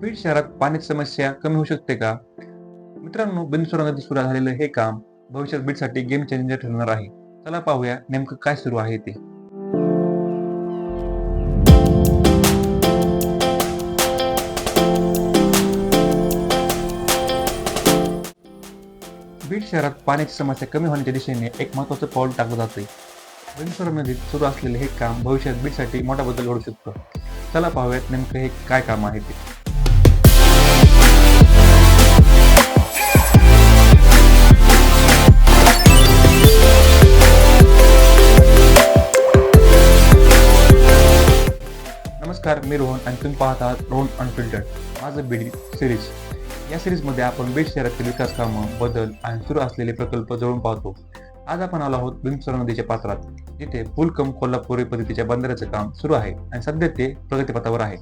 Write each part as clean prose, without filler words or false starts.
बीड शहरात पाण्याची समस्या कमी होऊ शकते का? मित्रांनो, बिंदुसरा नदी सुरू झालेलं हे काम भविष्यात बीडसाठी गेम चेंजर ठरणार आहे. चला पाहूया नेमकं काय सुरू आहे ते. बीड शहरात पाण्याची समस्या कमी होण्याच्या दिशेने एक महत्त्वाचं पाऊल टाकलं जातंय. बिंदुसरा नदीत सुरू असलेले हे काम भविष्यात बीडसाठी मोठा बदल घडू शकतं. चला पाहूयात नेमकं हे काय काम आहे ते. नमस्कार, मी रोहन आणि तुम्ही पाहत आहात रोहन अनफिल्टर्ड माझं बीड सिरीज. या सिरीजमध्ये आपण बीड शहरातील विकास कामं, बदल आणि सुरू असलेले प्रकल्प जवळून पाहतो. आज आपण आलो आहोत बिंदुसरा नदीच्या पात्रात, जिथे पुलकम कोल्हापुरी पद्धतीच्या बंदराचं काम सुरू आहे आणि सध्या ते प्रगतीपथावर आहे.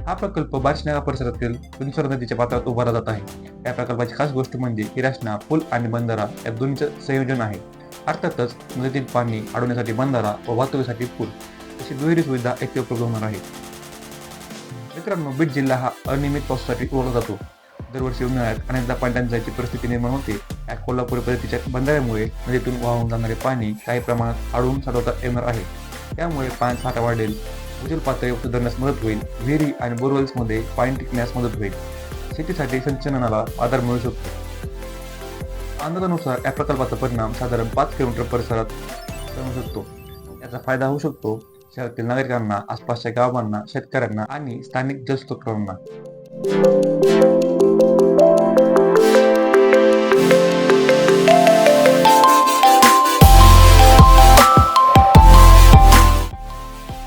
हा प्रकल्प बार्शीनागा परिसरातील बिंदुसरा नदीच्या पात्रात उभारला जात आहे. या प्रकल्पाची खास गोष्ट म्हणजे ही रचना पूल आणि बंधारा या दोन्हीचं संयोजन आहे. अर्थातच नदीतील पाणी अडवण्यासाठी बंधारा व वाहतुकीसाठी पूल अशी दुहेरी सुविधा येथे उपलब्ध होणार आहे. मित्रांनो, बीड जिल्हा हा अनियमित पावसासाठी ओळखला जातो. दरवर्षी उन्हाळ्यात अनेकदा पाणीटंचाईची परिस्थिती निर्माण होते. या कोल्हापुरी पद्धतीच्या बंधाऱ्यामुळे नदीतून वाहून जाणारे पाणी काही प्रमाणात अडवून साठवता येणार आहे. त्यामुळे पाणी साठा वाढेल, भूजल पातळी सुधारण्यास मदत होईल, विहिरी आणि बोरवेल्समध्ये पाणी टिकण्यास मदत होईल, शेतीसाठी सिंचनाला आधार मिळू शकतो. अंदाजानुसार या प्रकल्पाचा परिणाम साधारण 5 किलोमीटर परिसरात होऊ शकतो. याचा फायदा होऊ शकतो शहरातील नागरिकांना, आसपासच्या गावांना, शेतकऱ्यांना आणि स्थानिक जलस्रोतांना.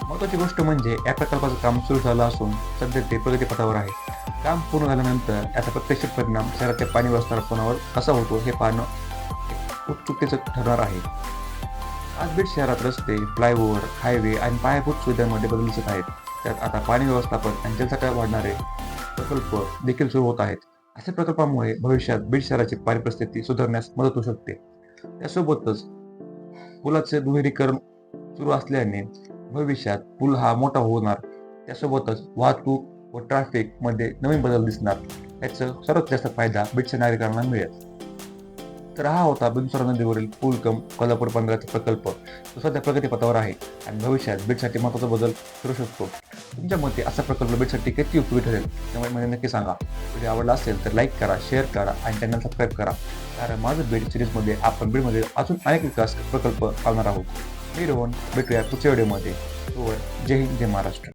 महत्त्वाची गोष्ट म्हणजे या प्रकल्पाचं काम सुरू झालं असून सध्या ते प्रगतीपथावर आहे. काम पूर्ण झाल्यानंतर याचा प्रत्यक्ष परिणाम शहराच्या पाणी व्यवस्थापनावर कसा होतो हे पाहणं उत्सुकतेचं ठरणार आहे. आज बीड शहरात रस्ते, फ्लायओव्हर, हायवे आणि पायाभूत सुविधांमध्ये बदल दिसत आहेत. त्यात आता पाणी व्यवस्थापन आणि जलसाठा वाढणारे प्रकल्प देखील सुरू होत आहेत. अशा प्रकल्पामुळे भविष्यात बीड शहराची पाणी परिस्थिती सुधारण्यास मदत होऊ शकते. त्यासोबतच पुलाचे दुहेरीकरण सुरू असल्याने भविष्यात पूल हा मोठा होणार. त्यासोबतच वाहतूक व ट्रॅफिक मध्ये नवीन बदल दिसणार. याचा सर्वात जास्त फायदा बीडच्या नागरिकांना मिळेल. तर हा होता बिंदुसरा नदीवरील पुलकम कोल्हापूर बंदराचा प्रकल्प. तो सध्या प्रगतीपथावर आहे आणि भविष्यात बीडसाठी महत्त्वाचा बदल करू शकतो. तुमच्या मते असा प्रकल्प बीडसाठी किती उपयोगी ठरेल त्यामुळे मला नक्की सांगा. व्हिडिओ आवडला असेल तर लाईक करा, शेअर करा आणि चॅनल सबस्क्राईब करा. कारण माझं बीड सिरीजमध्ये आपण बीडमध्ये अजून अनेक विकास प्रकल्प पाहणार आहोत. मी रोहन, भेटूया पुढच्या व्हिडिओमध्ये. जय हिंद, जय महाराष्ट्र.